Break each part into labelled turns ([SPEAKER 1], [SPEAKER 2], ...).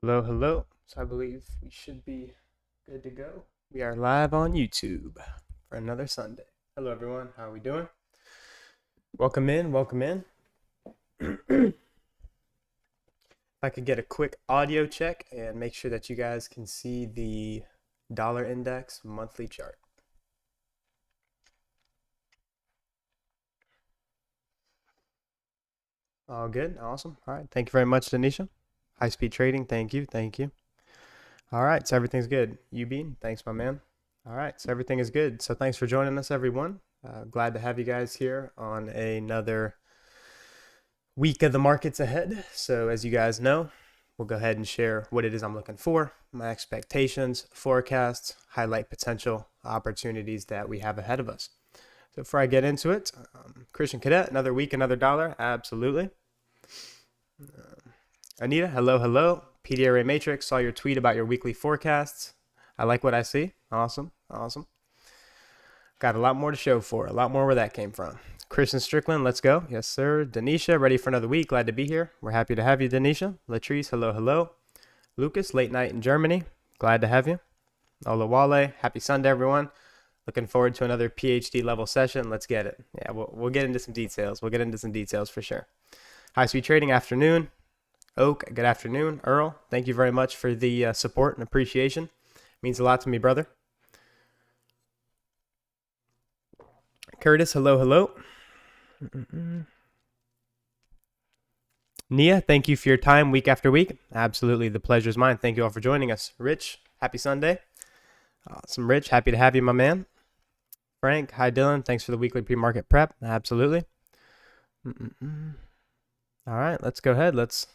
[SPEAKER 1] Hello, hello. So I believe we should be good to go. We are live on YouTube for another Sunday. Hello, everyone. How are we doing? Welcome in. Welcome in. If I could get a quick audio check and make sure that you guys can see the dollar index monthly chart. All good. Awesome. All right. Thank you very much, Denisha. High speed trading. Thank you. Thank you. All right. So everything's good. Bean. Thanks, my man. All right. So everything is good. So thanks for joining us, everyone. Glad to have you guys here on another week of the markets ahead. So as you guys know, we'll go ahead and share what it is I'm looking for, my expectations, forecasts, highlight potential opportunities that we have ahead of us. So before I get into it, Christian Cadet, another week, another dollar. Absolutely. Anita, hello, hello. PDRA Matrix, saw your tweet about your weekly forecasts. I like what I see. Awesome, awesome. Got a lot more to show for, a lot more where that came from. Christian Strickland, let's go. Yes, sir. Denisha, ready for another week. Glad to be here. We're happy to have you, Denisha. Latrice, hello, hello. Lucas, late night in Germany. Glad to have you. Olawale, happy Sunday, everyone. Looking forward to another PhD level session. Let's get it. Yeah, we'll get into some details. We'll get into some details for sure. High speed trading afternoon. Oak, good afternoon. Earl, thank you very much for the support and appreciation. It means a lot to me, brother. Curtis, hello, hello. Nia, thank you for your time week after week. Absolutely, the pleasure is mine. Thank you all for joining us. Rich, happy Sunday. Awesome, Rich, happy to have you, my man. Frank, hi, Dylan. Thanks for the weekly pre-market prep. Absolutely. All right, let's go ahead. Let's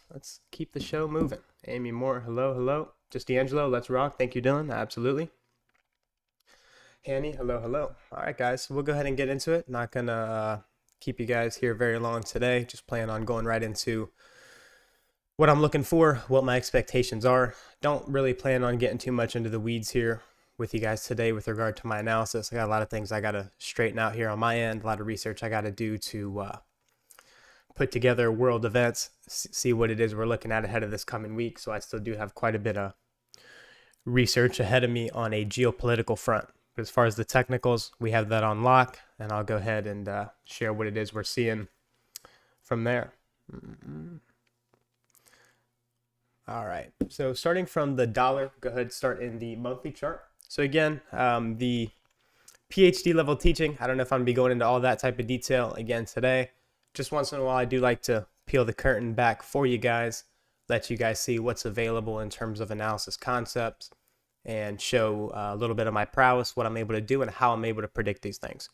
[SPEAKER 1] keep the show moving. Amy Moore, hello, hello. Just D'Angelo, let's rock. Thank you, Dylan. Absolutely. Hanny, hello, hello. All right, guys, so we'll go ahead and get into it. Not gonna keep you guys here very long today. Just plan on going right into what I'm looking for, what my expectations are. Don't really plan on getting too much into the weeds here with you guys today with regard to my analysis. I got a lot of things I got to straighten out here on my end, a lot of research I got to do to put together world events, see what it is we're looking at ahead of this coming week. So I still do have quite a bit of research ahead of me on a geopolitical front. But as far as the technicals, we have that on lock, and I'll go ahead and share what it is we're seeing from there. All right, so starting from the dollar, go ahead and start in the monthly chart. So again, the PhD level teaching, I don't know if I'm gonna be going into all that type of detail again today. Just once in a while, I do like to peel the curtain back for you guys, let you guys see what's available in terms of analysis concepts, and show a little bit of my prowess, what I'm able to do, and how I'm able to predict these things.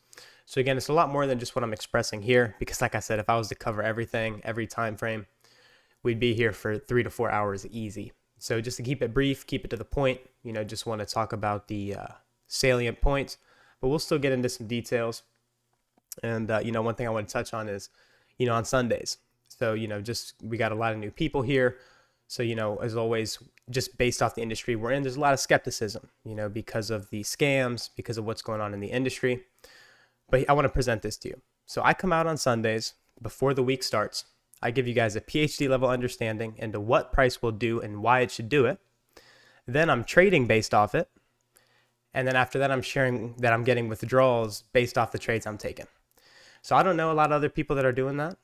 [SPEAKER 1] So again, it's a lot more than just what I'm expressing here, because like I said, if I was to cover everything, every time frame, we'd be here for 3 to 4 hours easy. So just to keep it brief, keep it to the point, just want to talk about the salient points, but we'll still get into some details. And, one thing I want to touch on is, on Sundays. So, just we got a lot of new people here. So, as always, just based off the industry we're in, there's a lot of skepticism, because of the scams, because of what's going on in the industry. But I want to present this to you. So I come out on Sundays before the week starts. I give you guys a PhD level understanding into what price will do and why it should do it. Then I'm trading based off it. And then after that, I'm sharing that I'm getting withdrawals based off the trades I'm taking. So I don't know a lot of other people that are doing that.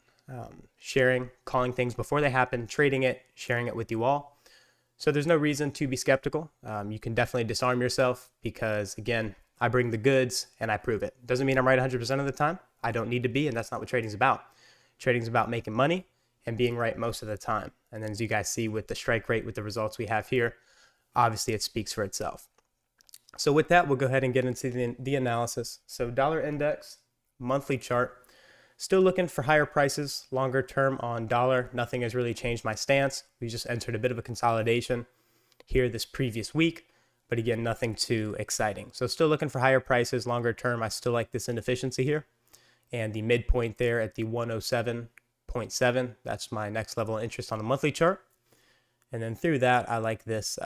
[SPEAKER 1] Sharing, calling things before they happen, trading it, sharing it with you all. So there's no reason to be skeptical. You can definitely disarm yourself because, again, I bring the goods and I prove it. Doesn't mean I'm right 100% of the time. I don't need to be, and that's not what trading's about. Trading's about making money and being right most of the time. And then as you guys see with the strike rate, with the results we have here, obviously it speaks for itself. So with that, we'll go ahead and get into the analysis. So dollar index, monthly chart. Still looking for higher prices longer term on dollar. Nothing has really changed my stance. We just entered a bit of a consolidation here this previous week, but again, nothing too exciting. So still looking for higher prices longer term. I still like this inefficiency here and the midpoint there at the 107.7. That's my next level of interest on the monthly chart. And then through that, I like this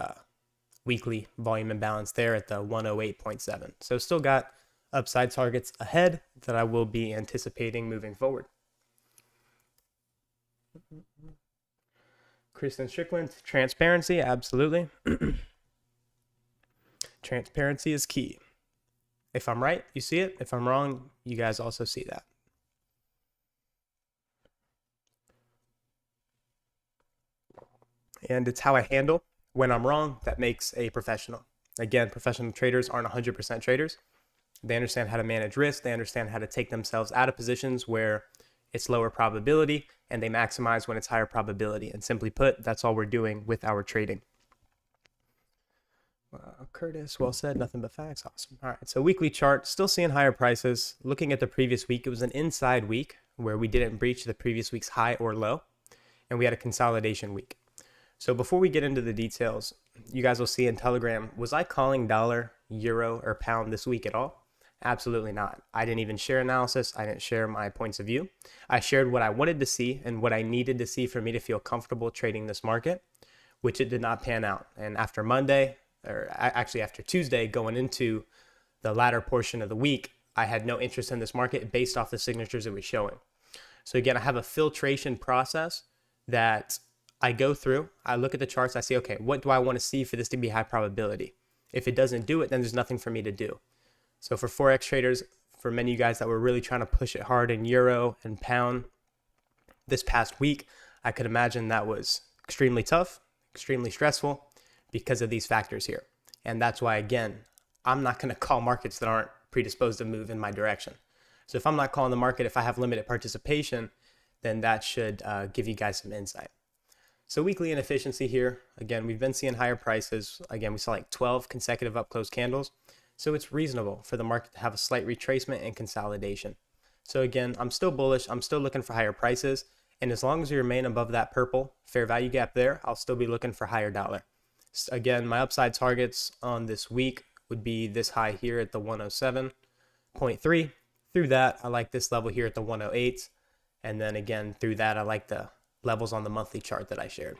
[SPEAKER 1] weekly volume imbalance there at the 108.7. So still got upside targets ahead that I will be anticipating moving forward. Kristen Strickland, transparency, absolutely. Transparency is key. If I'm right, you see it. If I'm wrong, you guys also see that. And it's how I handle when I'm wrong that makes a professional. Again, professional traders aren't 100% traders. They understand how to manage risk. They understand how to take themselves out of positions where it's lower probability, and they maximize when it's higher probability. And simply put, that's all we're doing with our trading. Curtis, well said, nothing but facts. Awesome. All right, so weekly chart, still seeing higher prices. Looking at the previous week, it was an inside week where we didn't breach the previous week's high or low, and we had a consolidation week. So before we get into the details, you guys will see in Telegram, was I calling dollar, euro, or pound this week at all? Absolutely not. I didn't even share analysis. I didn't share my points of view. I shared what I wanted to see and what I needed to see for me to feel comfortable trading this market, which it did not pan out. And after Monday, or actually after Tuesday, going into the latter portion of the week, I had no interest in this market based off the signatures it was showing. So again, I have a filtration process that I go through. I look at the charts. I say, okay, what do I want to see for this to be high probability? If it doesn't do it, then there's nothing for me to do. So for Forex traders, for many of you guys that were really trying to push it hard in euro and pound this past week, I could imagine that was extremely tough, extremely stressful because of these factors here. And that's why, again, I'm not going to call markets that aren't predisposed to move in my direction. So if I'm not calling the market, if I have limited participation, then that should give you guys some insight. So weekly inefficiency here, again, we've been seeing higher prices. Again, we saw like 12 consecutive up close candles. So it's reasonable for the market to have a slight retracement and consolidation. So again, I'm still bullish. I'm still looking for higher prices. And as long as we remain above that purple fair value gap there, I'll still be looking for higher dollar. So again, my upside targets on this week would be this high here at the 107.3. Through that, I like this level here at the 108. And then again, through that, I like the levels on the monthly chart that I shared.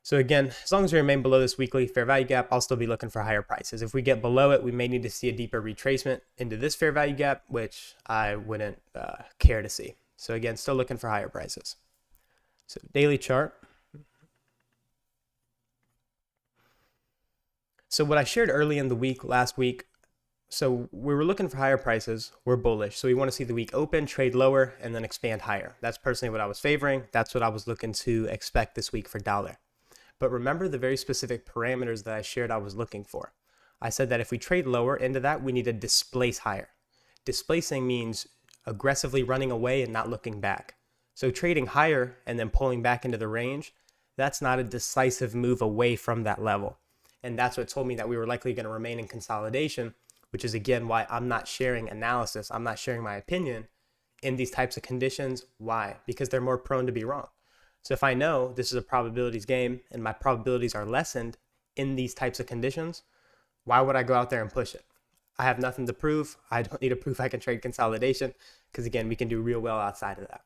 [SPEAKER 1] So again, as long as we remain below this weekly fair value gap, I'll still be looking for higher prices. If we get below it, we may need to see a deeper retracement into this fair value gap, which I wouldn't care to see. So again, still looking for higher prices. So daily chart. So what I shared early in the week, last week, so we were looking for higher prices. We're bullish. So we want to see the week open, trade lower, and then expand higher. That's personally what I was favoring. That's what I was looking to expect this week for dollar. But remember the very specific parameters that I shared I was looking for. I said that if we trade lower into that, we need to displace higher. Displacing means aggressively running away and not looking back. So trading higher and then pulling back into the range, that's not a decisive move away from that level. And that's what told me that we were likely going to remain in consolidation, which is again why I'm not sharing analysis. I'm not sharing my opinion in these types of conditions. Why? Because they're more prone to be wrong. So if I know this is a probabilities game and my probabilities are lessened in these types of conditions, why would I go out there and push it? I have nothing to prove. I don't need to prove I can trade consolidation because again, we can do real well outside of that.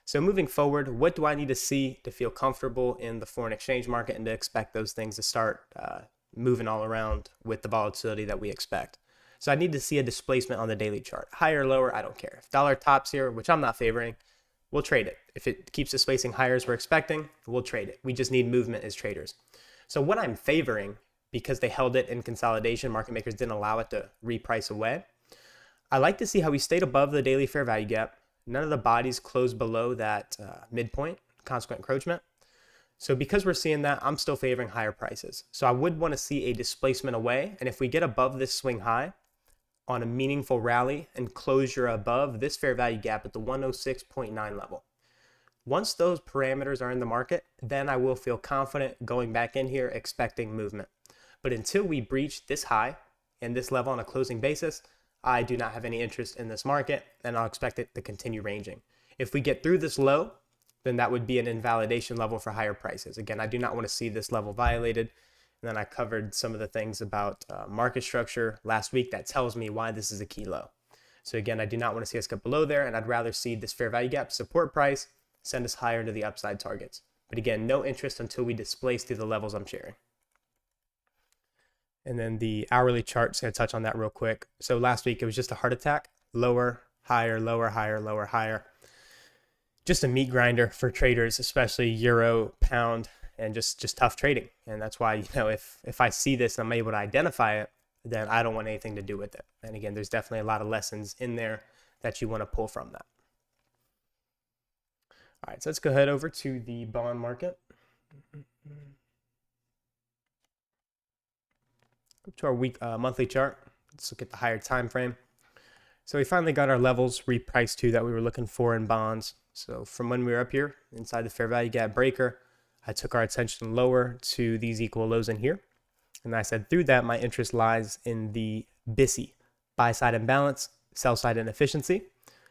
[SPEAKER 1] So moving forward, what do I need to see to feel comfortable in the foreign exchange market and to expect those things to start moving all around with the volatility that we expect? So I need to see a displacement on the daily chart. Higher or lower, I don't care. If dollar tops here, which I'm not favoring, we'll trade it. If it keeps displacing higher as we're expecting, we'll trade it. We just need movement as traders. So what I'm favoring, because they held it in consolidation, market makers didn't allow it to reprice away, I like to see how we stayed above the daily fair value gap. None of the bodies closed below that midpoint, consequent encroachment. So because we're seeing that, I'm still favoring higher prices. So I would want to see a displacement away. And if we get above this swing high on a meaningful rally and closure above this fair value gap at the 106.9 level, once those parameters are in the market, then I will feel confident going back in here expecting movement. But until we breach this high and this level on a closing basis, I do not have any interest in this market and I'll expect it to continue ranging. If we get through this low, then that would be an invalidation level for higher prices. Again, I do not want to see this level violated. And then I covered some of the things about market structure last week that tells me why this is a key low. So again, I do not want to see us get below there, and I'd rather see this fair value gap support price send us higher into the upside targets. But again, no interest until we displace through the levels I'm sharing. And then the hourly chart's going to touch on that real quick. So last week it was just a heart attack, lower, higher, lower, higher, lower, higher. just a meat grinder for traders, especially euro, pound, and just tough trading. And that's why, if I see this and I'm able to identify it, then I don't want anything to do with it. And again, there's definitely a lot of lessons in there that you want to pull from that. All right, so let's go ahead over to the bond market. Go to our monthly chart. Let's look at the higher time frame. So we finally got our levels repriced to that we were looking for in bonds. So from when we were up here inside the fair value gap breaker, I took our attention lower to these equal lows in here. And I said through that, my interest lies in the BISI, buy side imbalance, sell side inefficiency.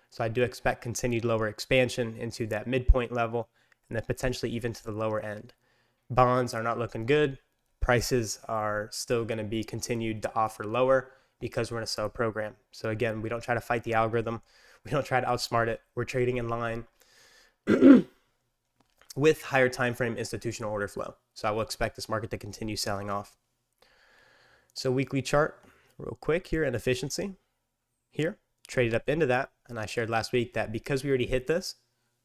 [SPEAKER 1] So I do expect continued lower expansion into that midpoint level and then potentially even to the lower end. Bonds are not looking good. Prices are still going to be continued to offer lower because we're in a sell program. So again, we don't try to fight the algorithm. We don't try to outsmart it. We're trading in line with higher time frame institutional order flow. So I will expect this market to continue selling off. So weekly chart, real quick here, inefficiency here, traded up into that. And I shared last week that because we already hit this,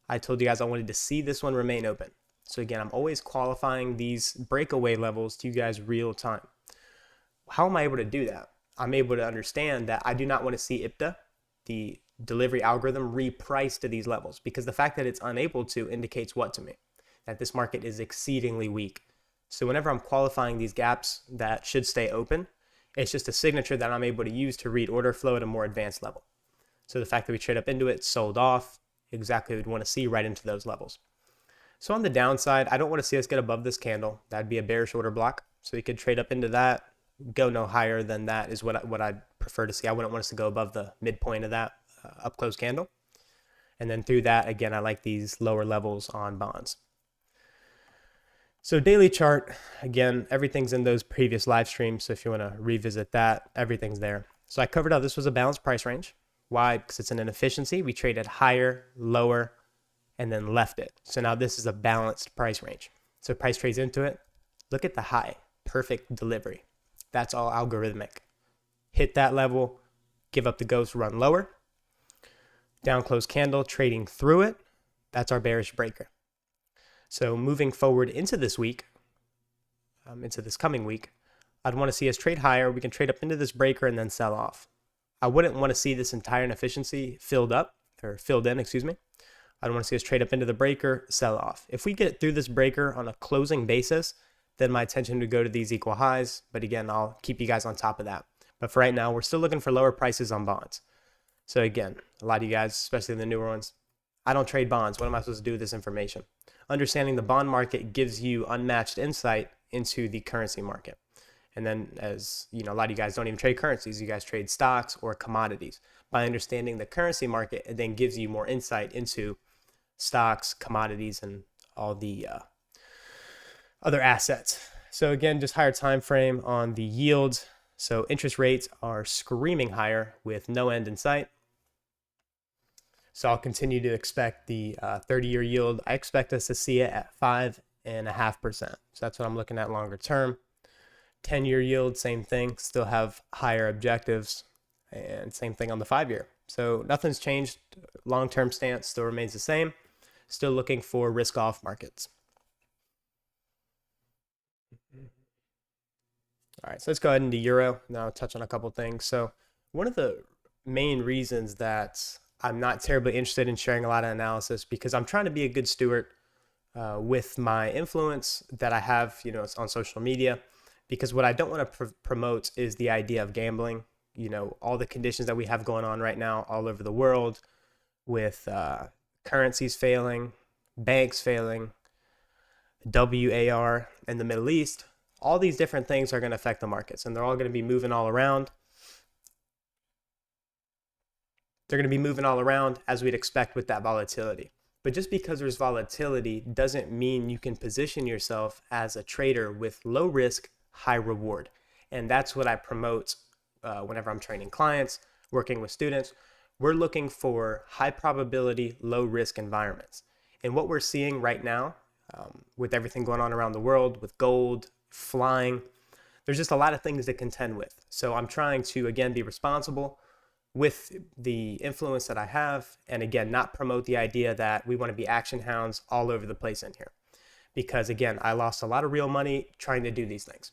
[SPEAKER 1] I told you guys I wanted to see this one remain open. So again, I'm always qualifying these breakaway levels to you guys real time. How am I able to do that? I'm able to understand that I do not want to see IPTA, the delivery algorithm, reprice to these levels, because the fact that it's unable to indicates what to me? That this market is exceedingly weak. So whenever I'm qualifying these gaps that should stay open, it's just a signature that I'm able to use to read order flow at a more advanced level. So the fact that we trade up into it, sold off, exactly what we'd want to see right into those levels. So on the downside, I don't want to see us get above this candle. That'd be a bearish order block. So we could trade up into that, go no higher than that is what I'd prefer to see. I wouldn't want us to go above the midpoint of that up close candle. And then through that, again, I like these lower levels on bonds. So daily chart, again, everything's in those previous live streams. So if you want to revisit that, everything's there. So I covered how this was a balanced price range. Why? Because it's an inefficiency. We traded higher, lower, and then left it. So now this is a balanced price range. So price trades into it. Look at the high, perfect delivery. That's all algorithmic. Hit that level, give up the ghost, run lower. Down close candle, trading through it. That's our bearish breaker. So moving forward into this week, into this coming week, I'd want to see us trade higher. We can trade up into this breaker and then sell off. I wouldn't want to see this entire inefficiency filled in, excuse me. I don't want to see us trade up into the breaker, sell off. If we get through this breaker on a closing basis, then my attention would go to these equal highs. But again, I'll keep you guys on top of that. But for right now, we're still looking for lower prices on bonds. So again, a lot of you guys, especially the newer ones, I don't trade bonds. What am I supposed to do with this information? Understanding the bond market gives you unmatched insight into the currency market. And then, as you know, a lot of you guys don't even trade currencies. You guys trade stocks or commodities. By understanding the currency market, it then gives you more insight into stocks, commodities, and all the other assets. So again, just higher time frame on the yields. So interest rates are screaming higher with no end in sight. So I'll continue to expect the 30-year yield. I expect us to see it at 5.5%. So that's what I'm looking at longer term. 10-year yield, same thing, still have higher objectives, and same thing on the 5-year. So nothing's changed. Long-term stance still remains the same. Still looking for risk-off markets. All right, so let's go ahead into euro. Now I'll touch on a couple things. So one of the main reasons that I'm not terribly interested in sharing a lot of analysis, because I'm trying to be a good steward with my influence that I have, on social media. Because what I don't want to promote is the idea of gambling. All the conditions that we have going on right now all over the world with currencies failing, banks failing, WAR in the Middle East. All these different things are going to affect the markets, and they're all going to be moving all around. They're going to be moving all around as we'd expect with that volatility. But just because there's volatility doesn't mean you can position yourself as a trader with low risk, high reward. And that's what I promote whenever I'm training clients, working with students. We're looking for high probability, low risk environments. And what we're seeing right now with everything going on around the world, with gold flying, there's just a lot of things to contend with. So I'm trying to, again, be responsible, with the influence that I have, and again, not promote the idea that we want to be action hounds all over the place in here. Because again, I lost a lot of real money trying to do these things.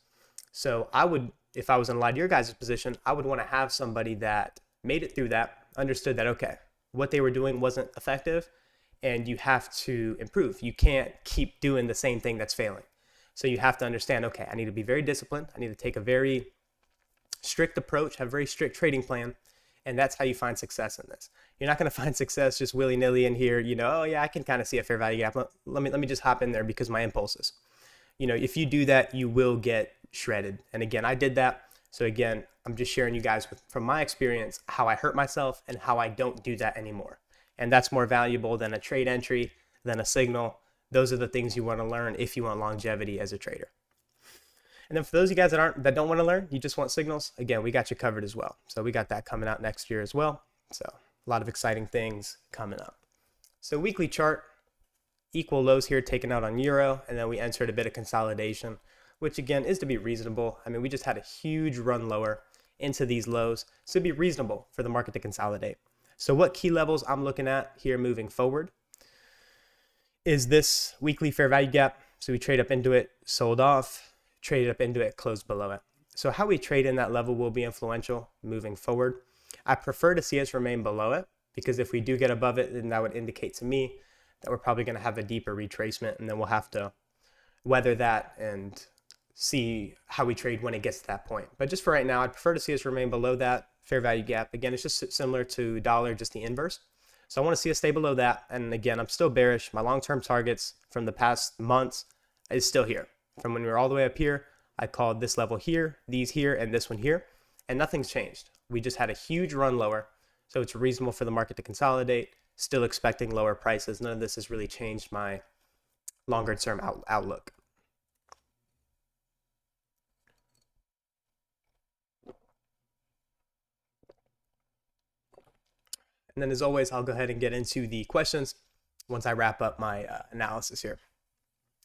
[SPEAKER 1] So I would, if I was in a lot of your guys' position, I would want to have somebody that made it through that, understood that, okay, what they were doing wasn't effective, and you have to improve. You can't keep doing the same thing that's failing. So you have to understand, okay, I need to be very disciplined. I need to take a very strict approach, have a very strict trading plan, and that's how you find success in this. You're not going to find success just willy-nilly in here, oh yeah, I can kind of see a fair value gap. Let me just hop in there because my impulses. If you do that, you will get shredded. And again, I did that. So again, I'm just sharing you guys from my experience how I hurt myself and how I don't do that anymore. And that's more valuable than a trade entry, than a signal. Those are the things you want to learn if you want longevity as a trader. And then for those of you guys that don't want to learn, you just want signals, again, we got you covered as well. So we got that coming out next year as well. So a lot of exciting things coming up. So weekly chart, equal lows here taken out on euro, and then we entered a bit of consolidation, which again is to be reasonable. I mean, we just had a huge run lower into these lows, so it'd be reasonable for the market to consolidate. So what key levels I'm looking at here moving forward is this weekly fair value gap. So we trade up into it, sold off, traded up into it, closed below it. So how we trade in that level will be influential moving forward. I prefer to see us remain below it, because if we do get above it, then that would indicate to me that we're probably going to have a deeper retracement, and then we'll have to weather that and see how we trade when it gets to that point. But just for right now, I'd prefer to see us remain below that fair value gap. Again, it's just similar to dollar, just the inverse. So I want to see us stay below that. And again, I'm still bearish. My long-term targets from the past months is still here. From when we were all the way up here, I called this level here, these here, and this one here, and nothing's changed. We just had a huge run lower. So it's reasonable for the market to consolidate, still expecting lower prices. None of this has really changed my longer term outlook. And then as always, I'll go ahead and get into the questions once I wrap up my analysis here.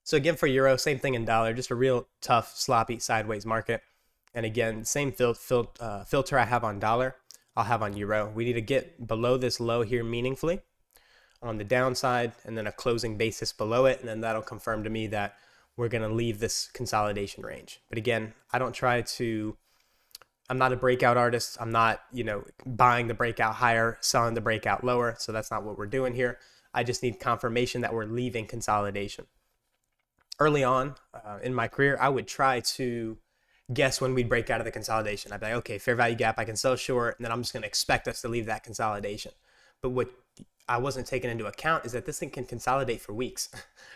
[SPEAKER 1] So again, for euro, same thing in dollar, just a real tough, sloppy, sideways market. And again, same filter I have on dollar, I'll have on euro. We need to get below this low here meaningfully on the downside, and then a closing basis below it. And then that'll confirm to me that we're going to leave this consolidation range. But again, I don't try to, I'm not a breakout artist. I'm not, buying the breakout higher, selling the breakout lower. So that's not what we're doing here. I just need confirmation that we're leaving consolidation. Early on in my career, I would try to guess when we'd break out of the consolidation. I'd be like, okay, fair value gap, I can sell short, and then I'm just going to expect us to leave that consolidation. But what I wasn't taking into account is that this thing can consolidate for weeks,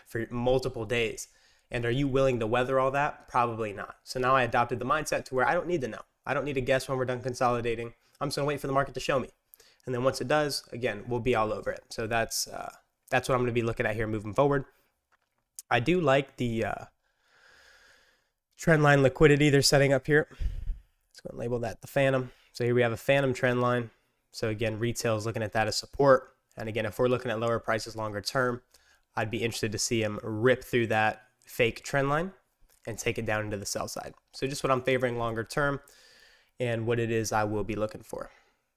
[SPEAKER 1] for multiple days. And are you willing to weather all that? Probably not. So now I adopted the mindset to where I don't need to know. I don't need to guess when we're done consolidating. I'm just going to wait for the market to show me. And then once it does, again, we'll be all over it. So that's what I'm going to be looking at here moving forward. I do like the trend line liquidity they're setting up here. Let's go and label that the phantom. So here we have a phantom trend line. So again, retail is looking at that as support. And again, if we're looking at lower prices longer term, I'd be interested to see them rip through that fake trend line and take it down into the sell side. So just what I'm favoring longer term and what it is I will be looking for.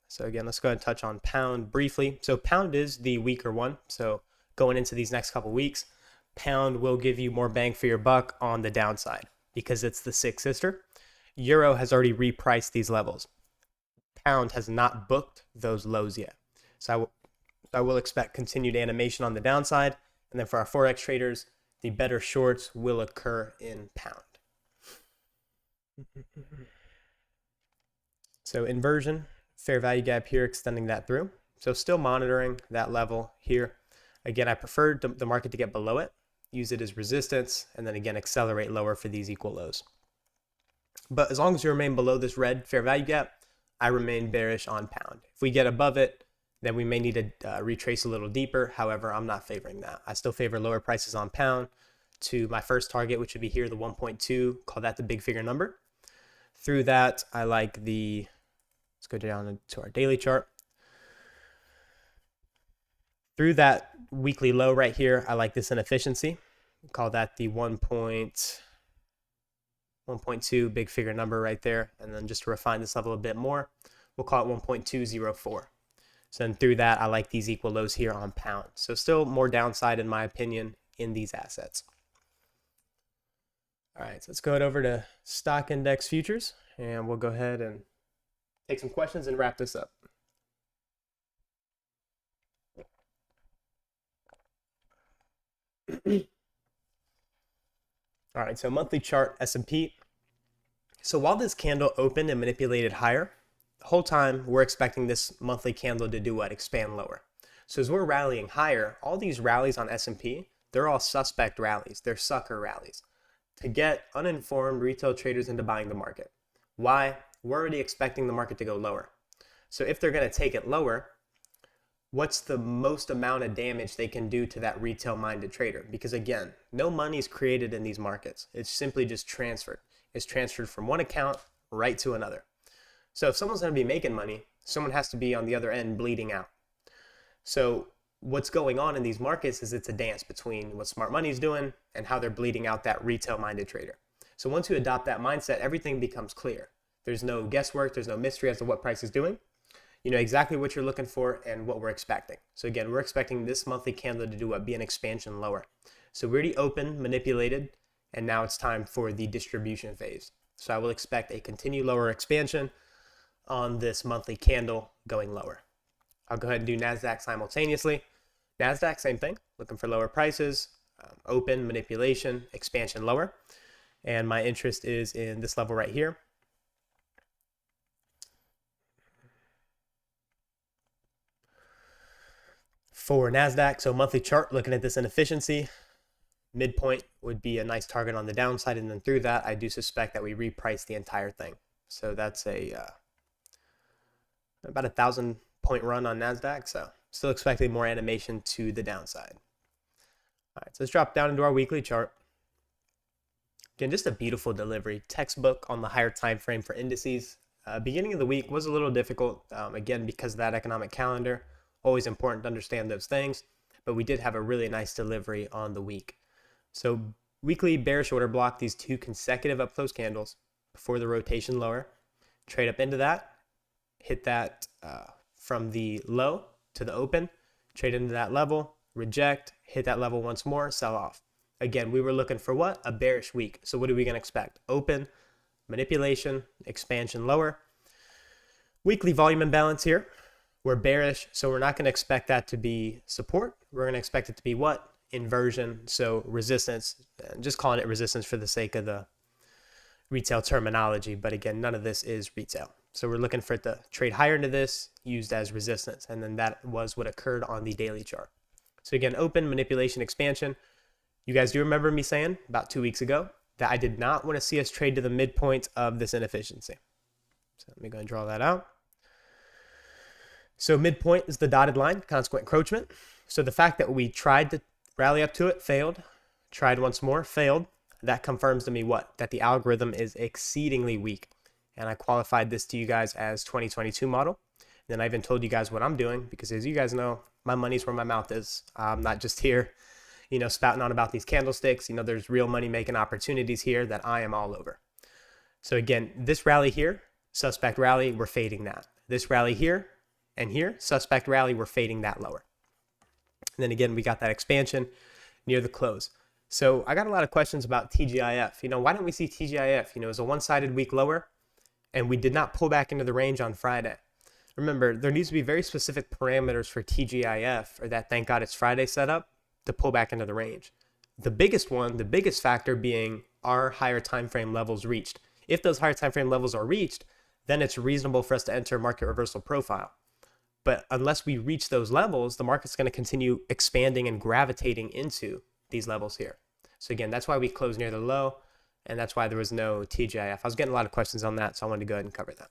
[SPEAKER 1] So again, let's go ahead and touch on pound briefly. So pound is the weaker one. So going into these next couple weeks, pound will give you more bang for your buck on the downside because it's the sixth sister. Euro has already repriced these levels. Pound has not booked those lows yet. So I will expect continued animation on the downside. And then for our Forex traders, the better shorts will occur in pound. So inversion, fair value gap here, extending that through. So still monitoring that level here. Again, I prefer the market to get below it, use it as resistance, and then again, accelerate lower for these equal lows. But as long as you remain below this red fair value gap, I remain bearish on pound. If we get above it, then we may need to retrace a little deeper. However, I'm not favoring that. I still favor lower prices on pound to my first target, which would be here, the 1.2, call that the big figure number. Through that, I like the, let's go down to our daily chart. Through that weekly low right here, I like this inefficiency. Call that the 1.2 big figure number right there. And then just to refine this level a bit more, we'll call it 1.204. So then through that, I like these equal lows here on pound. So still more downside in my opinion in these assets. All right, so let's go over to stock index futures and we'll go ahead and take some questions and wrap this up. All right, so monthly chart S&P. So while this candle opened and manipulated higher, the whole time we're expecting this monthly candle to do what? Expand lower. So as we're rallying higher, all these rallies on S&P, they're all suspect rallies. They're sucker rallies to get uninformed retail traders into buying the market. Why? We're already expecting the market to go lower. So if they're going to take it lower, what's the most amount of damage they can do to that retail-minded trader? Because again, no money is created in these markets. It's simply just transferred. It's transferred from one account right to another. So if someone's going to be making money, someone has to be on the other end bleeding out. So what's going on in these markets is it's a dance between what smart money is doing and how they're bleeding out that retail-minded trader. So once you adopt that mindset, everything becomes clear. There's no guesswork. There's no mystery as to what price is doing. You know exactly what you're looking for and what we're expecting. So again, we're expecting this monthly candle to do what? Be an expansion lower. So we already opened, manipulated, and now it's time for the distribution phase. So I will expect a continued lower expansion on this monthly candle going lower. I'll go ahead and do NASDAQ simultaneously. NASDAQ, same thing, looking for lower prices, open, manipulation, expansion lower. And my interest is in this level right here. For NASDAQ, so monthly chart, looking at this inefficiency, midpoint would be a nice target on the downside, and then through that, I do suspect that we reprice the entire thing. So that's about 1,000-point run on NASDAQ, so still expecting more animation to the downside. All right, so let's drop down into our weekly chart. Again, just a beautiful delivery, textbook on the higher time frame for indices. Beginning of the week was a little difficult, again, because of that economic calendar. Always important to understand those things, but we did have a really nice delivery on the week. So weekly bearish order block, these two consecutive up close candles before the rotation lower, trade up into that, hit that from the low to the open, trade into that level, reject, hit that level once more, sell off. Again, we were looking for what? A bearish week. So what are we going to expect? Open, manipulation, expansion lower. Weekly volume imbalance here. We're bearish, so we're not going to expect that to be support. We're going to expect it to be what? Inversion, so resistance. Just calling it resistance for the sake of the retail terminology, but again, none of this is retail. So we're looking for it to trade higher into this, used as resistance, and then that was what occurred on the daily chart. So again, open, manipulation, expansion. You guys do remember me saying about 2 weeks ago that I did not want to see us trade to the midpoint of this inefficiency. So let me go and draw that out. So midpoint is the dotted line, consequent encroachment. So the fact that we tried to rally up to it, failed, tried once more, failed, that confirms to me what? That the algorithm is exceedingly weak. And I qualified this to you guys as 2022 model. And then I even told you guys what I'm doing because as you guys know, my money's where my mouth is. I'm not just here, spouting on about these candlesticks. There's real money making opportunities here that I am all over. So again, this rally here, suspect rally, we're fading that. This rally here, and here, suspect rally, we're fading that lower. And then again, we got that expansion near the close. So I got a lot of questions about TGIF. Why don't we see TGIF? It was a one-sided week lower, and we did not pull back into the range on Friday. Remember, there needs to be very specific parameters for TGIF, or that thank God it's Friday setup, to pull back into the range. The biggest factor being are higher time frame levels reached. If those higher time frame levels are reached, then it's reasonable for us to enter market reversal profile. But unless we reach those levels, the market's going to continue expanding and gravitating into these levels here. So again, that's why we closed near the low, and that's why there was no TGIF. I was getting a lot of questions on that, so I wanted to go ahead and cover that.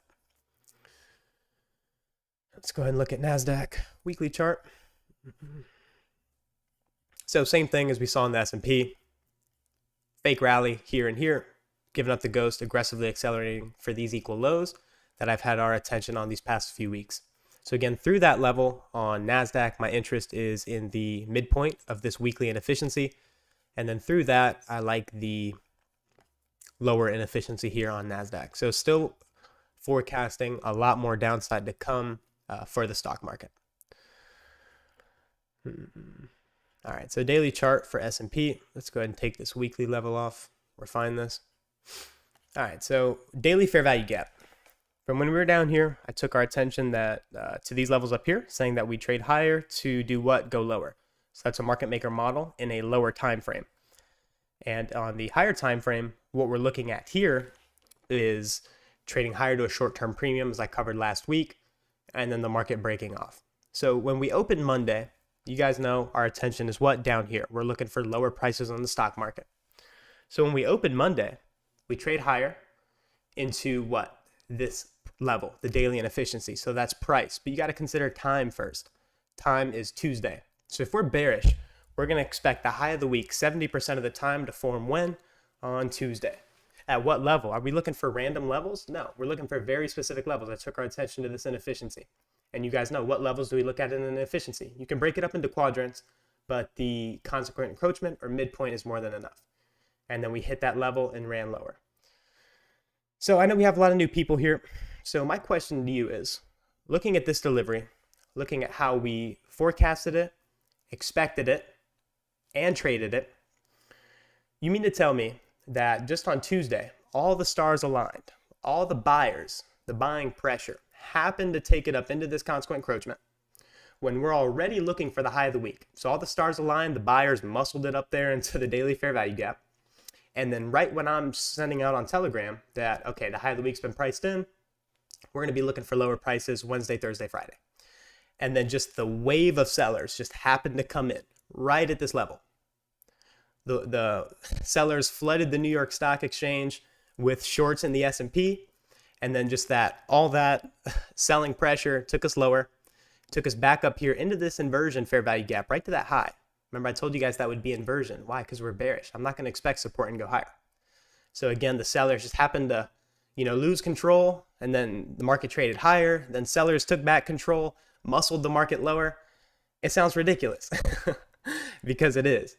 [SPEAKER 1] Let's go ahead and look at NASDAQ weekly chart. So same thing as we saw in the S&P. Fake rally here and here, giving up the ghost, aggressively accelerating for these equal lows that I've had our attention on these past few weeks. So again, through that level on NASDAQ, my interest is in the midpoint of this weekly inefficiency. And then through that, I like the lower inefficiency here on NASDAQ. So still forecasting a lot more downside to come for the stock market. All right, so daily chart for S&P. Let's go ahead and take this weekly level off, refine this. All right, so daily fair value gap. From when we were down here, I took our attention that to these levels up here, saying that we trade higher to do what? Go lower. So that's a market maker model in a lower time frame. And on the higher time frame, what we're looking at here is trading higher to a short-term premium, as I covered last week, and then the market breaking off. So when we open Monday, you guys know our attention is what? Down here. We're looking for lower prices on the stock market. So when we open Monday, we trade higher into what? This level, the daily inefficiency. So that's price, but you got to consider time first. Time is Tuesday. So if we're bearish, we're going to expect the high of the week 70% of the time to form when? On Tuesday. At what level? Are we looking for random levels? No, we're looking for very specific levels. I took our attention to this inefficiency. And you guys know, what levels do we look at in an inefficiency? You can break it up into quadrants, but the consequent encroachment or midpoint is more than enough. And then we hit that level and ran lower. So I know we have a lot of new people here. So my question to you is, looking at this delivery, looking at how we forecasted it, expected it, and traded it, you mean to tell me that just on Tuesday, all the stars aligned, all the buyers, the buying pressure, happened to take it up into this consequent encroachment when we're already looking for the high of the week? So all the stars aligned, the buyers muscled it up there into the daily fair value gap. And then right when I'm sending out on Telegram that, okay, the high of the week's been priced in, we're going to be looking for lower prices Wednesday, Thursday, Friday. And then just the wave of sellers just happened to come in right at this level. The sellers flooded the New York Stock Exchange with shorts in the S&P. And then just all that selling pressure took us lower, took us back up here into this inversion fair value gap, right to that high. Remember, I told you guys that would be inversion. Why? Because we're bearish. I'm not going to expect support and go higher. So again, the sellers just happened to, lose control, and then the market traded higher. Then sellers took back control, muscled the market lower. It sounds ridiculous because it is.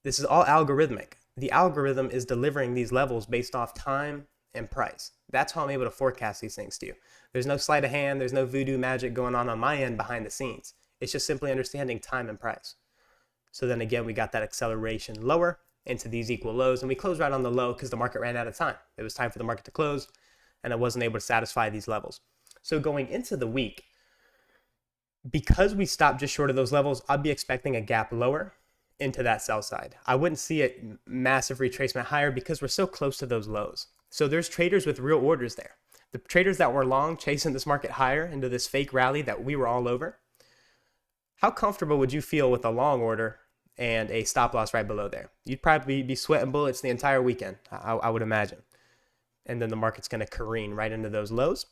[SPEAKER 1] This is all algorithmic. The algorithm is delivering these levels based off time and price. That's how I'm able to forecast these things to you. There's no sleight of hand. There's no voodoo magic going on my end behind the scenes. It's just simply understanding time and price. So then again, we got that acceleration lower into these equal lows, and we closed right on the low because the market ran out of time. It was time for the market to close, and I wasn't able to satisfy these levels. So going into the week, because we stopped just short of those levels, I'd be expecting a gap lower into that sell side. I wouldn't see a massive retracement higher because we're so close to those lows. So there's traders with real orders there. The traders that were long chasing this market higher into this fake rally that we were all over. How comfortable would you feel with a long order and a stop loss right below there? You'd probably be sweating bullets the entire weekend, I would imagine. And then the market's going to careen right into those lows.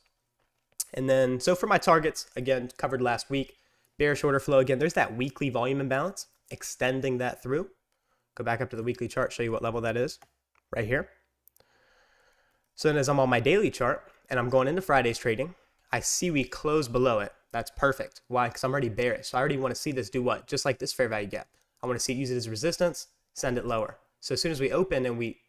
[SPEAKER 1] And then, so for my targets, again, covered last week, bearish order flow. Again, there's that weekly volume imbalance, extending that through. Go back up to the weekly chart, show you what level that is right here. So then as I'm on my daily chart and I'm going into Friday's trading, I see we close below it. That's perfect. Why? Because I'm already bearish. So I already want to see this do what? Just like this fair value gap. I want to see it use it as resistance, send it lower. So as soon as we open and we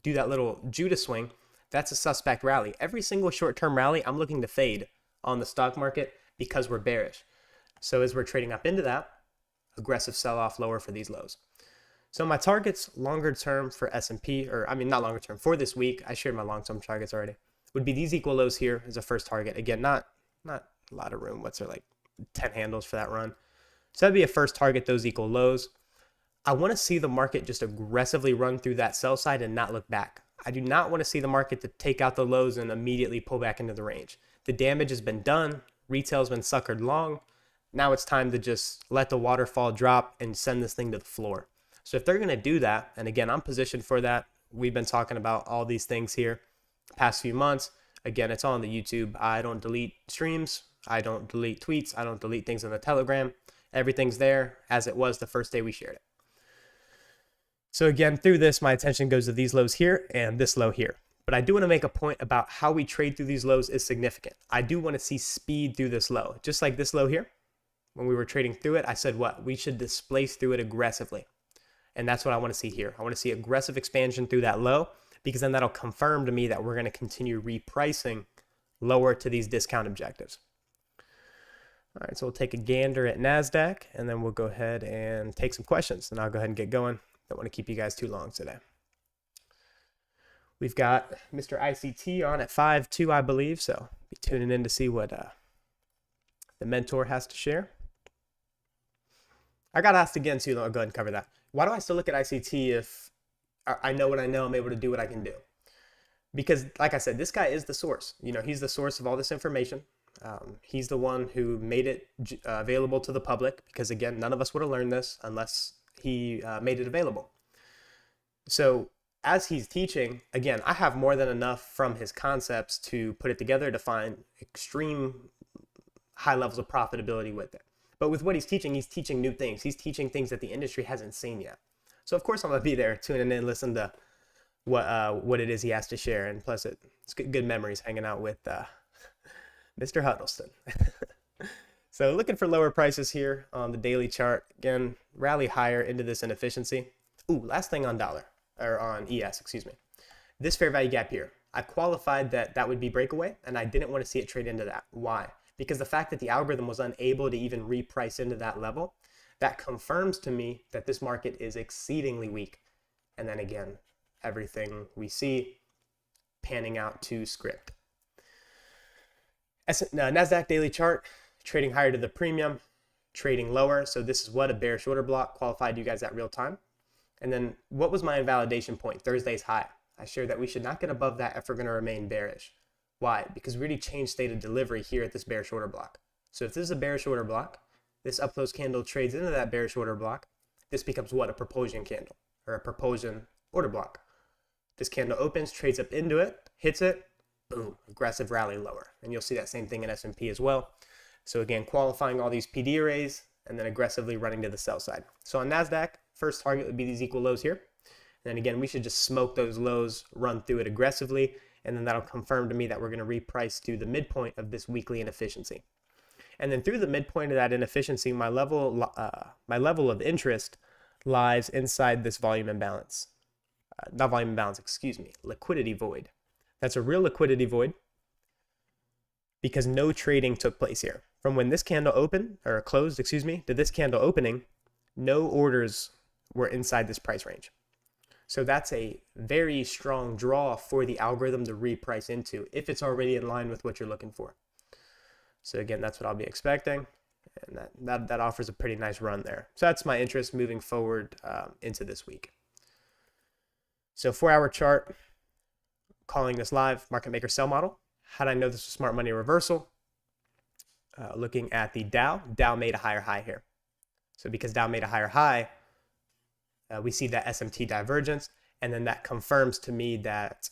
[SPEAKER 1] do that little Judah swing, that's a suspect rally. Every single short-term rally, I'm looking to fade on the stock market because we're bearish. So as we're trading up into that, aggressive sell-off lower for these lows. So my targets longer term for S&P, not longer term, for this week, I shared my long-term targets already, would be these equal lows here as a first target. Again, not a lot of room. What's there, like 10 handles for that run? So that'd be a first target, those equal lows. I want to see the market just aggressively run through that sell side and not look back. I do not want to see the market to take out the lows and immediately pull back into the range. The damage has been done. Retail's been suckered long. Now it's time to just let the waterfall drop and send this thing to the floor. So if they're going to do that, and again, I'm positioned for that. We've been talking about all these things here the past few months. Again, it's all on the YouTube. I don't delete streams. I don't delete tweets. I don't delete things on the Telegram. Everything's there as it was the first day we shared it. So again, through this, my attention goes to these lows here and this low here. But I do want to make a point about how we trade through these lows is significant. I do want to see speed through this low, just like this low here. When we were trading through it, I said what? We should displace through it aggressively. And that's what I want to see here. I want to see aggressive expansion through that low, because then that'll confirm to me that we're going to continue repricing lower to these discount objectives. All right, so we'll take a gander at NASDAQ, and then we'll go ahead and take some questions, and I'll go ahead and get going. Don't want to keep you guys too long today. We've got Mr. ICT on at 5.2, I believe, so be tuning in to see what the mentor has to share. I got asked again, too, I'll go ahead and cover that. Why do I still look at ICT if I know what I know, I'm able to do what I can do? Because, like I said, this guy is the source. You know, he's the source of all this information. He's the one who made it available to the public because, again, none of us would have learned this unless he made it available. So as he's teaching, again, I have more than enough from his concepts to put it together to find extreme high levels of profitability with it. But with what he's teaching new things. He's teaching things that the industry hasn't seen yet. So, of course, I'm going to be there tuning in, listen to what it is he has to share. And plus, it's good memories hanging out with Mr. Huddleston. So looking for lower prices here on the daily chart. Again, rally higher into this inefficiency. Ooh, last thing on ES, excuse me. This fair value gap here. I qualified that would be breakaway, and I didn't want to see it trade into that. Why? Because the fact that the algorithm was unable to even reprice into that level, that confirms to me that this market is exceedingly weak. And then again, everything we see panning out to script. NASDAQ daily chart, trading higher to the premium, trading lower. So this is what a bearish order block qualified you guys at real time. And then what was my invalidation point? Thursday's high. I shared that we should not get above that if we're going to remain bearish. Why? Because we already changed state of delivery here at this bearish order block. So if this is a bearish order block, this up close candle trades into that bearish order block. This becomes what? A propulsion candle or a propulsion order block. This candle opens, trades up into it, hits it, boom, aggressive rally lower. And you'll see that same thing in S&P as well. So again, qualifying all these PD arrays and then aggressively running to the sell side. So on NASDAQ, first target would be these equal lows here. And then again, we should just smoke those lows, run through it aggressively, and then that'll confirm to me that we're going to reprice to the midpoint of this weekly inefficiency. And then through the midpoint of that inefficiency, my level of interest lies inside this volume imbalance. Not volume imbalance, excuse me, liquidity void. That's a real liquidity void because no trading took place here. From when this candle opened, or closed, excuse me, to this candle opening, no orders were inside this price range. So that's a very strong draw for the algorithm to reprice into if it's already in line with what you're looking for. So again, that's what I'll be expecting. And that offers a pretty nice run there. So that's my interest moving forward into this week. So 4-hour chart, calling this live market maker sell model. How did I know this was smart money reversal? Looking at the Dow made a higher high here. So because Dow made a higher high, we see that SMT divergence, and then that confirms to me that